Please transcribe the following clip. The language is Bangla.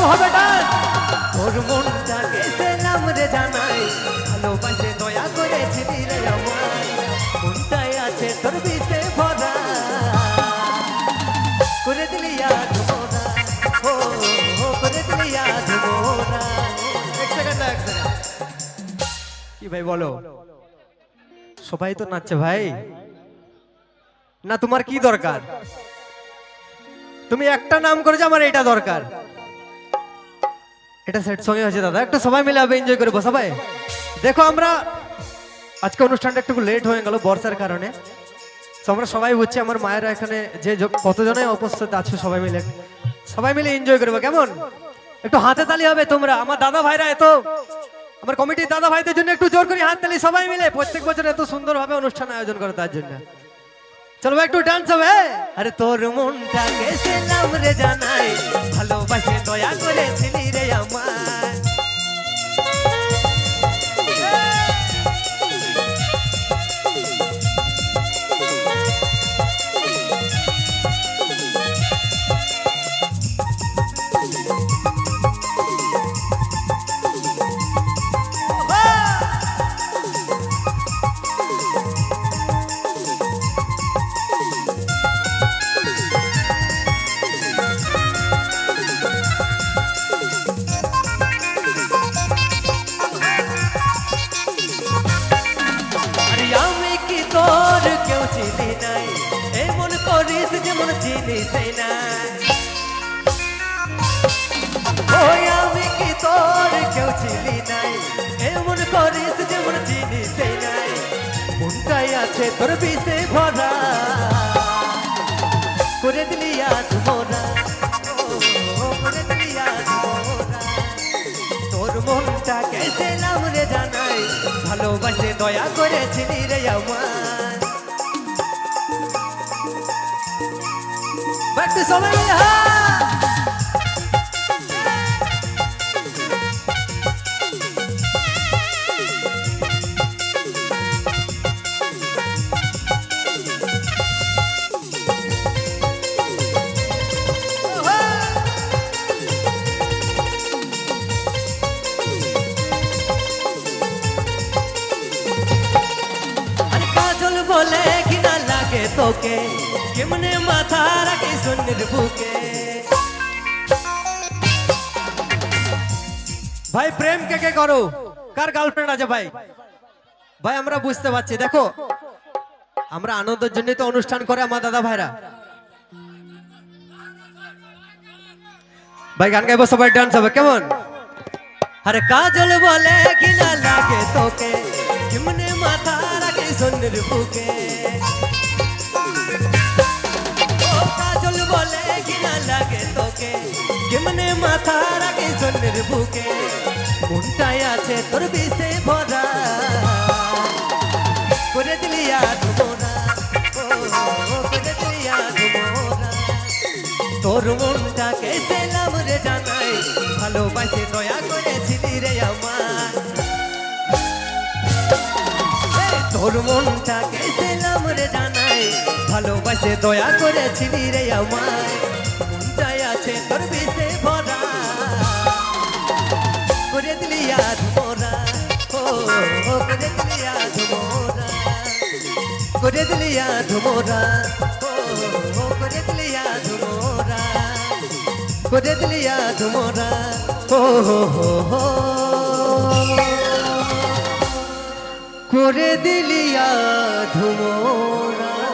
হবে ডান্স। তোর মনটাকে সেলাম রে জানাই, ভালোবাসে দয়া করেছিলি রে আমায়, মনটাই আছে তোর বিষে ভরা, করে দিলি আজ মোরা, ও করে দিলি আজ মোরা। এক সেকেন্ড কি ভাই বলো, সবাই তো নাচছে ভাই, না তোমার কি দরকার? তুমি একটা নাম করেছো, আমার এটা দরকার। এটা সেট সঙ্গে হয়েছে দাদা, একটু সবাই মিলে আবে এনজয় করবো সবাই। দেখো আমরা আজকে অনুষ্ঠানটা একটু লেট হয়ে গেল বর্ষার কারণে, তো আমরা সবাই বুঝছি আমার মায়েরা এখানে যে কতজনে উপস্থিত আছো, সবাই মিলে এনজয় করবো কেমন? একটু হাতে তালি হবে তোমরা, আমার দাদা ভাইরা এত, আমার কমিটির দাদা ভাইদের জন্য একটু জোর করে হাত তালি সবাই মিলে, প্রত্যেক বছর এত সুন্দরভাবে অনুষ্ঠান আয়োজন করে তার জন্য। চলো একটু ডান্স হবে। আরে তোর মনটাকে সেলাম রে জানাই, ভালোবাসে দয়া করেছিলি রে আমায়, তোর কেউ চিনি নাই, এমন করিস যেমন চিনিস নাই, ওই আমি কি তোর কেউ চিনি নাই, এমন করিস যেমন চিনিস নাই, মনটাই আছে তোর বিষে ভরা, করে দিলি আজ মোরা, করে দিলি আজ মোরা। তোর মনটাকে সেলাম রে জানাই, ভালোবাসে দয়া করেছিলি রে আমায়। একটু সবাই মিলে বলে কিনা লাগে তোকে, কেমনে মাথা রাখি শূন্যের বুকে। ভাই প্রেম কে কে করো, কার গার্লফ্রেন্ড আছে ভাই? ভাই আমরা বুঝতে পারছি, দেখো আমরা আনন্দের জন্য তো অনুষ্ঠান করে আমার দাদা ভাইরা। ভাই গান গাইবো, সবাই ডান্স হবে কেমন? আরে কাজল বলে কিনা লাগে তোকে, কেমনে মাথা রাখি শূন্যের বুকে। ও কাজল বলে কিনা লাগে তোকে, কেমনে মাথা রাখি শূন্যের বুকে, মনটাই আছে তোর বিষে ভরা, করে দিলি আজ মোরা, করে দিলি আজ মোরা। তোর মনটাকে সেলাম রে জানাই, ভালোবাসে দয়া করেছিলি রে আমায়, তোর মনটাকে সেলাম রে জানাই, ভালোবাসে দয়া করেছিলি রে আমায়, মনটাই আছে তোর বিষে ভরা, করে দিলি আজ মোরা, করে দিলি আজ মোরা, করে দিলি আজ মোরা, করে দিলি আজ মোরা, করে দিলি আজ মোরা, করে দিলি আজ মোরা।